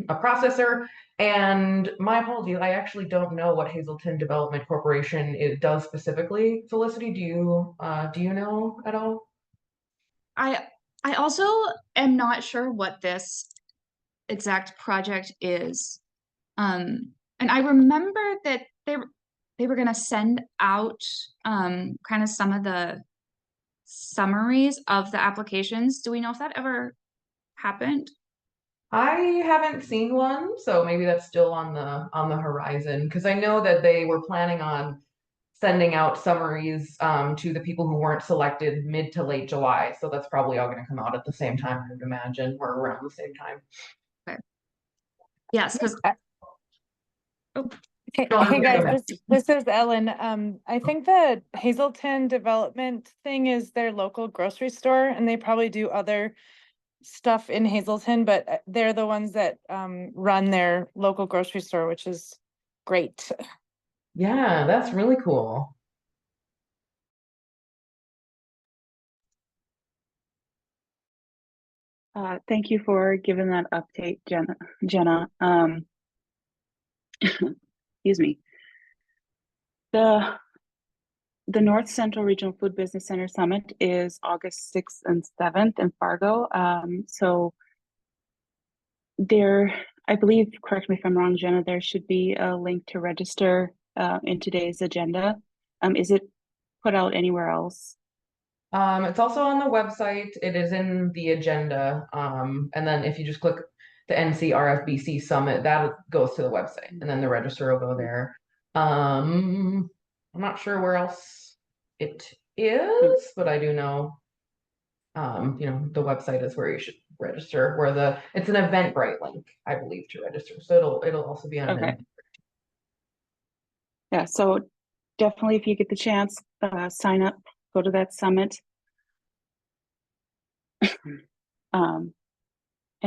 processor. And my apologies, I actually don't know what Hazelton Development Corporation it does specifically. Felicity, do you know at all? I also am not sure what this exact project is. And I remember that they were gonna send out kind of some of the summaries of the applications. Do we know if that ever happened? I haven't seen one, so maybe that's still on the horizon, because I know that they were planning on sending out summaries to the people who weren't selected mid to late July. So that's probably all going to come out at the same time, I would imagine, or around the same time. Okay. Yes, because Hey, Go hey ahead. guys, this is Ellen. I think the Hazelton development thing is their local grocery store, and they probably do other stuff in Hazelton, but they're the ones that run their local grocery store, which is great. Yeah, that's really cool. Thank you for giving that update, Jenna. Excuse me. The North Central Regional Food Business Center Summit is August 6th and 7th in Fargo. So there, I believe, correct me if I'm wrong, Jenna, there should be a link to register in today's agenda. Is it put out anywhere else? It's also on the website. It is in the agenda. And then if you just click the NCRFBC Summit, that goes to the website, and then the register will go there. I'm not sure where else it is, but I do know, the website is where you should register, it's an Eventbrite link, I believe, to register. So it'll also be on an Okay. Yeah, so definitely if you get the chance, sign up, go to that summit. I'm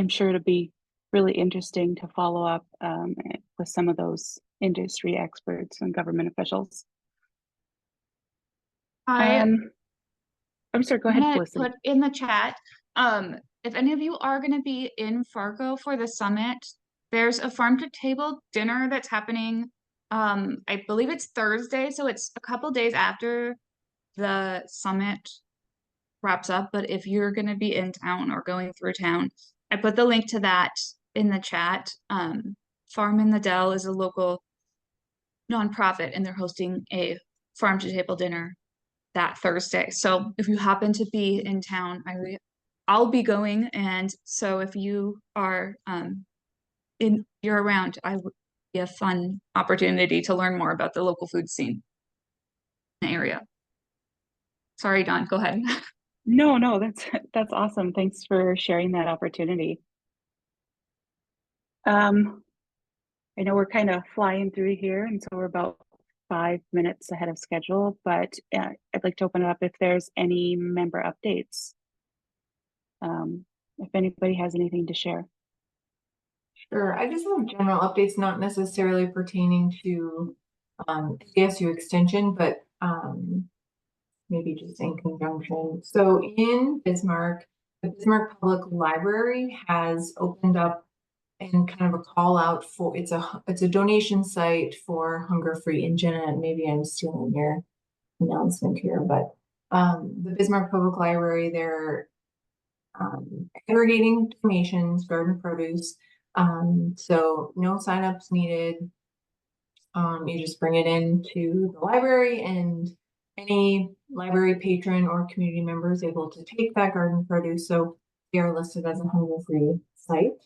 sure it'll be really interesting to follow up with some of those industry experts and government officials. I'm sorry, go ahead, gonna Felicity. put in the chat. If any of you are gonna be in Fargo for the summit, there's a farm to table dinner that's happening. I believe it's Thursday, so it's a couple days after the summit wraps up. But if you're gonna be in town or going through town, I put the link to that in the chat. Farm in the Dell is a local nonprofit, and they're hosting a farm to table dinner that Thursday. So if you happen to be in town, I'll be going, and so if you are you're around, I would be a fun opportunity to learn more about the local food scene in the area. Sorry, Dawn, go ahead. No, that's awesome. Thanks for sharing that opportunity. I know we're kind of flying through here, and so we're about 5 minutes ahead of schedule, but I'd like to open it up if there's any member updates. If anybody has anything to share. Sure, I just have general updates, not necessarily pertaining to ASU extension, but maybe just in conjunction. So in Bismarck, the Bismarck Public Library has opened up and kind of a call out for, it's a donation site for Hunger Free. And Jenna, maybe I'm stealing your announcement here, but The Bismarck Public Library, they're aggregating donations, garden produce. So no signups needed. You just bring it into the library, and any library patron or community member is able to take that garden produce. So they are listed as a hunger-free site.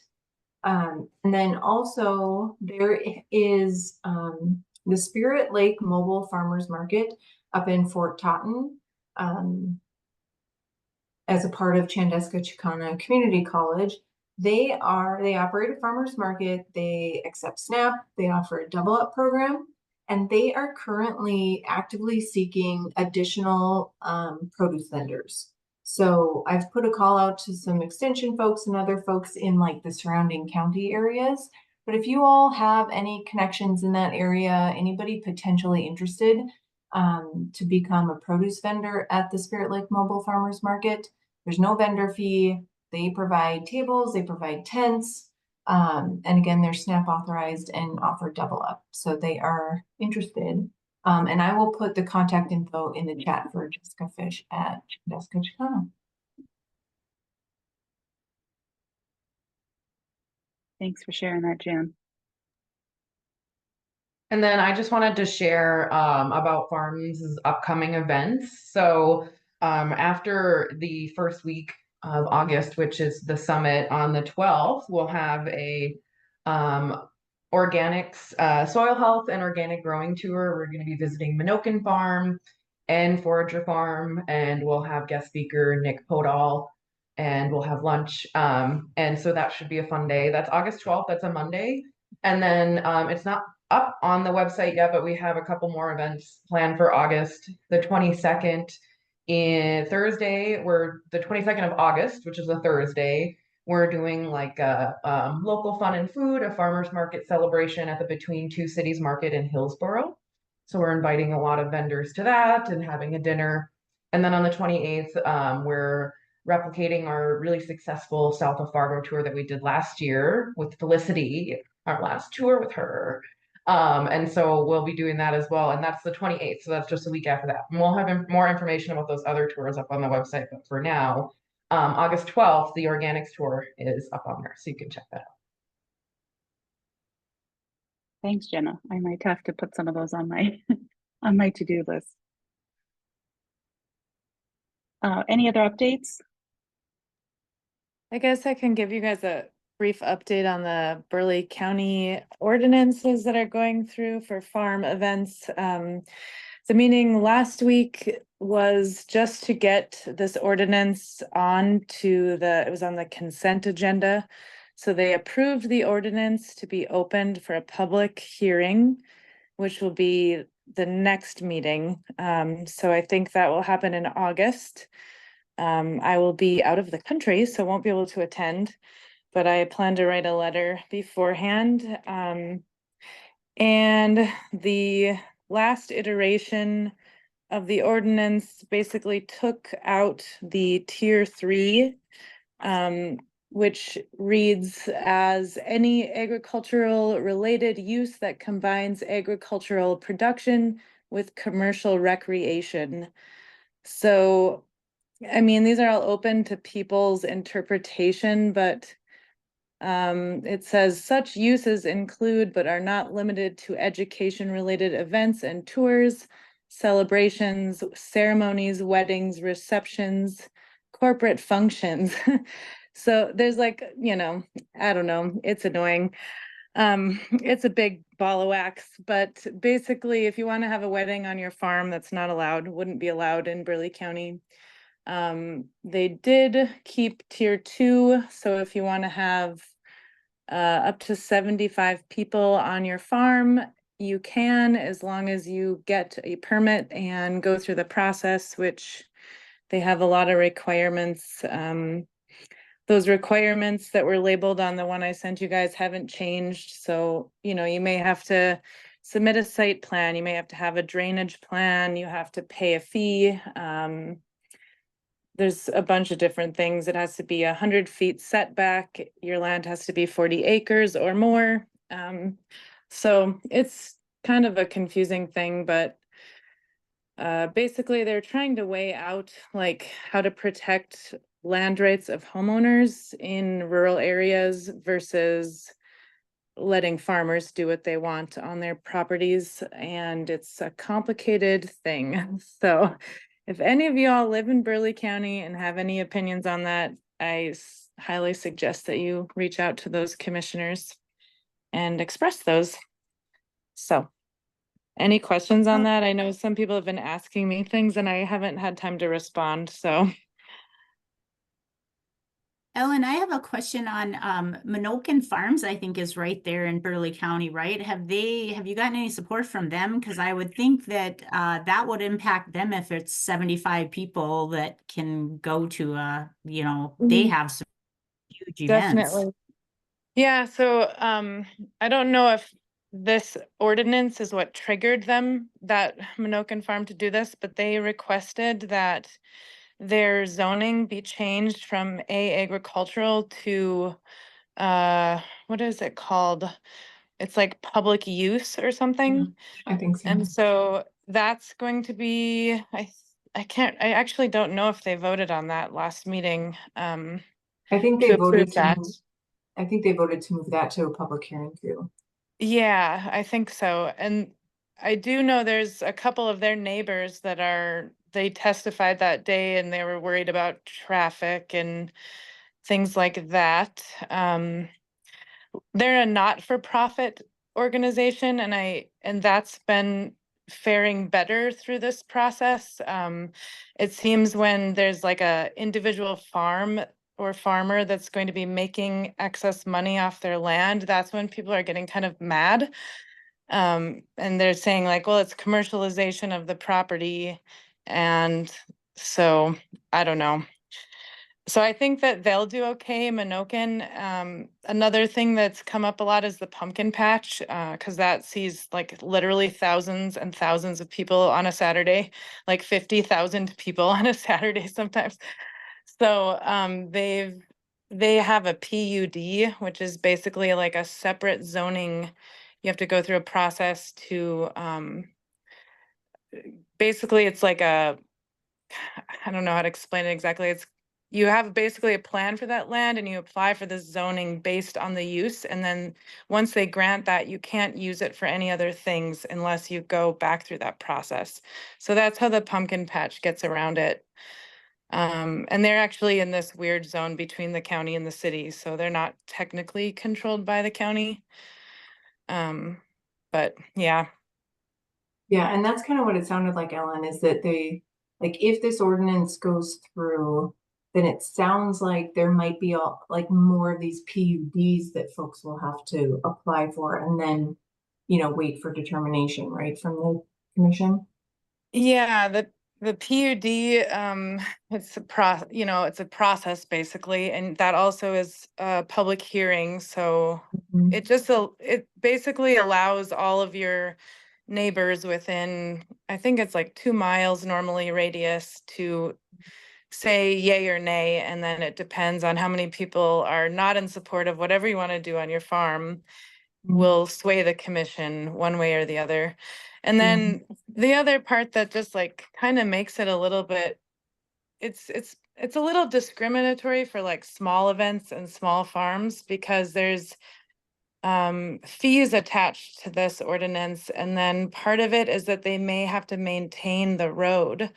And then also there is the Spirit Lake Mobile Farmers Market up in Fort Totten, as a part of Chandeska Chicana Community College. They operate a farmers market, they accept SNAP, they offer a double up program, and they are currently actively seeking additional produce vendors. So I've put a call out to some extension folks and other folks in like the surrounding county areas. But if you all have any connections in that area, anybody potentially interested to become a produce vendor at the Spirit Lake Mobile Farmers Market, there's no vendor fee. They provide tables, they provide tents, and again, they're SNAP authorized and offer double up. So they are interested. And I will put the contact info in the chat for Jessica Fish at Jessica Chicano. Thanks for sharing that, Jan. And then I just wanted to share about Farms' upcoming events. So after the first week of August, which is the summit on the 12th, we'll have a organics, soil health and organic growing tour. We're going to be visiting Minokan Farm and Forager Farm, and we'll have guest speaker Nick Podall, and we'll have lunch. And so that should be a fun day. That's August 12th. That's a Monday. And then it's not up on the website yet, but we have a couple more events planned for August. The 22nd in Thursday, we're the 22nd of August, which is a Thursday. We're doing like a local fun and food, a farmers market celebration at the Between Two Cities Market in Hillsboro. So we're inviting a lot of vendors to that and having a dinner. And then on the 28th, we're replicating our really successful South of Fargo tour that we did last year with Felicity, our last tour with her. And so we'll be doing that as well. And that's the 28th. So that's just a week after that. And we'll have more information about those other tours up on the website. But for now, August 12th, the organics tour is up on there. So you can check that out. Thanks, Jenna. I might have to put some of those on my on my to-do list. Any other updates? I guess I can give you guys a brief update on the Burleigh County ordinances that are going through for farm events. The meeting last week was just to get this ordinance it was on the consent agenda. So they approved the ordinance to be opened for a public hearing, which will be the next meeting. So I think that will happen in August. I will be out of the country, so won't be able to attend, but I plan to write a letter beforehand. And the last iteration of the ordinance basically took out the tier 3, which reads as any agricultural related use that combines agricultural production with commercial recreation. So, I mean, these are all open to people's interpretation, but it says such uses include but are not limited to education related events and tours, celebrations, ceremonies, weddings, receptions, corporate functions. So there's like, I don't know, it's annoying. It's a big ball of wax, but basically if you want to have a wedding on your farm, that's not allowed, wouldn't be allowed in Burleigh County. They did keep tier 2. So if you want to have up to 75 people on your farm, you can, as long as you get a permit and go through the process, which they have a lot of requirements. Those requirements that were labeled on the one I sent you guys haven't changed. So, you may have to submit a site plan, you may have to have a drainage plan, you have to pay a fee. There's a bunch of different things. It has to be 100 feet setback. Your land has to be 40 acres or more. So it's kind of a confusing thing, but basically they're trying to weigh out like how to protect land rights of homeowners in rural areas versus letting farmers do what they want on their properties, and it's a complicated thing. So if any of y'all live in Burleigh County and have any opinions on that, I highly suggest that you reach out to those commissioners and express those. So any questions on that? I know some people have been asking me things and I haven't had time to respond, so. Ellen, I have a question on Minokan Farms, I think is right there in Burleigh County, right? Have you gotten any support from them? Because I would think that that would impact them if it's 75 people that can go to they have some huge events. Definitely. Yeah, so I don't know if this ordinance is what triggered them, that Minokan Farm, to do this, but they requested that their zoning be changed from agricultural to what is it called? It's like public use or something. I think so. And so that's going to be, I actually don't know if they voted on that last meeting. I think to they approve voted to that. I think they voted to move that to a public hearing too. Yeah, I think so. And I do know there's a couple of their neighbors that they testified that day and they were worried about traffic and things like that. They're a not-for-profit organization and that's been faring better through this process. It seems when there's like a individual farm or farmer that's going to be making excess money off their land, that's when people are getting kind of mad. And they're saying like, well, it's commercialization of the property. And so I don't know. So I think that they'll do okay, Minokan. Another thing that's come up a lot is the pumpkin patch, because that sees like literally thousands and thousands of people on a Saturday, like 50,000 people on a Saturday sometimes. So they have a PUD, which is basically like a separate zoning. You have to go through a process to basically it's like I don't know how to explain it exactly. You have basically a plan for that land and you apply for the zoning based on the use. And then once they grant that, you can't use it for any other things unless you go back through that process. So that's how the pumpkin patch gets around it. And they're actually in this weird zone between the county and the city. So they're not technically controlled by the county. But yeah. Yeah, and that's kind of what it sounded like, Ellen, is that if this ordinance goes through, then it sounds like there might be like more of these PUDs that folks will have to apply for and then, wait for determination, right, from the commission. Yeah, the PUD, it's a process basically, and that also is a public hearing. So it basically allows all of your neighbors within, I think it's like 2 miles normally radius, to say yay or nay, and then it depends on how many people are not in support of whatever you want to do on your farm will sway the commission one way or the other. And then the other part that just like kind of makes it a little bit, it's a little discriminatory for like small events and small farms, because there's fees attached to this ordinance. And then part of it is that they may have to maintain the road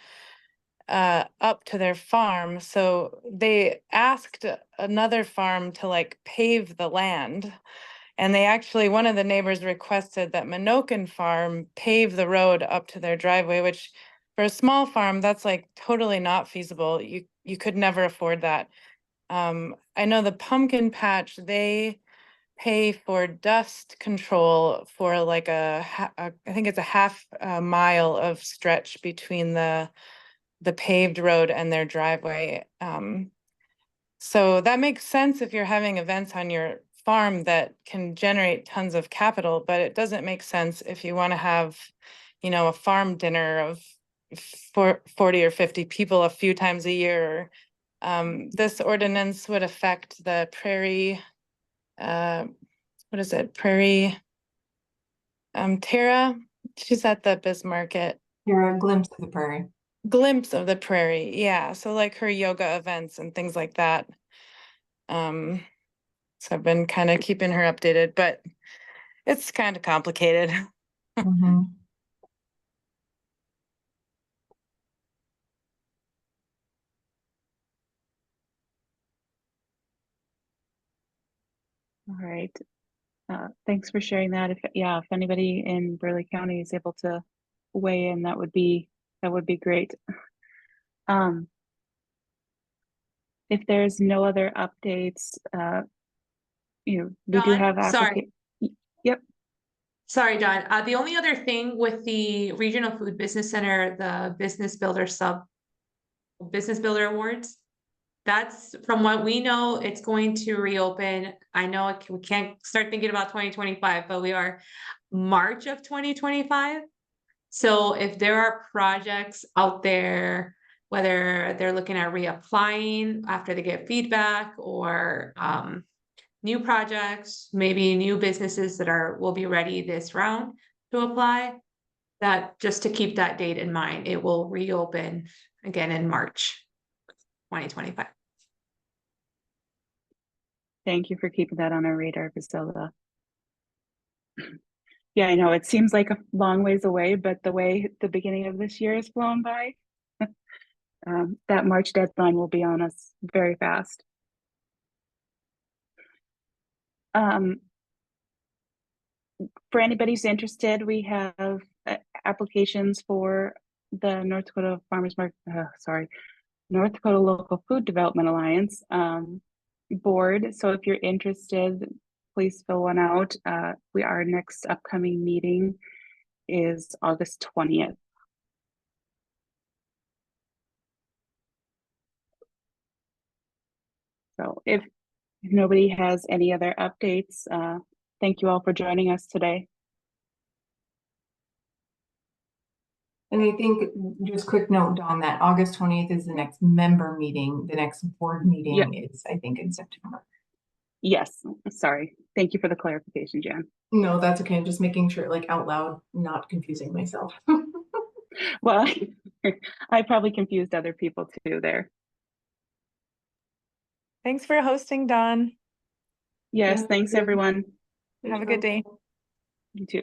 up to their farm. So they asked another farm to like pave the land. And they actually, one of the neighbors requested that Minokan Farm pave the road up to their driveway, which for a small farm, that's like totally not feasible. You could never afford that. I know the pumpkin patch, they pay for dust control for like I think it's a half mile of stretch between the paved road and their driveway. So that makes sense if you're having events on your farm that can generate tons of capital, but it doesn't make sense if you want to have, a farm dinner of 40 or 50 people a few times a year. This ordinance would affect the Prairie, what is it? Prairie, Tara, she's at the Bismarck You're a glimpse of the prairie. Glimpse of the Prairie. Yeah, so like her yoga events and things like that. So I've been kind of keeping her updated, but it's kind of complicated. Mhm. All right. Thanks for sharing that. If anybody in Burleigh County is able to weigh in, that would be great. If there's no other updates, we do Dawn, have sorry. Yep. Sorry, John. The only other thing with the Regional Food Business Center, the Business Builder Awards, that's from what we know, it's going to reopen. I know we can't start thinking about 2025, but we are March of 2025. So if there are projects out there, whether they're looking at reapplying after they get feedback or new projects, maybe new businesses that will be ready this round to apply, that just to keep that date in mind, it will reopen again in March 2025. Thank you for keeping that on our radar, Priscilla. Yeah, I know it seems like a long ways away, but the way the beginning of this year has flown by, that March deadline will be on us very fast. For anybody who's interested, we have applications for the North Dakota North Dakota Local Food Development Alliance board. So if you're interested, please fill one out. Our next upcoming meeting is August 20th. So if nobody has any other updates, thank you all for joining us today. And I think just quick note on that August 20th is the next member meeting. The next board meeting is, I think, in September. Yes, sorry. Thank you for the clarification, Jan. No, that's okay. I'm just making sure, like out loud, not confusing myself. Well, I probably confused other people too there. Thanks for hosting, Dawn. Yes, Yeah, thanks good. everyone. Have a good day. You too.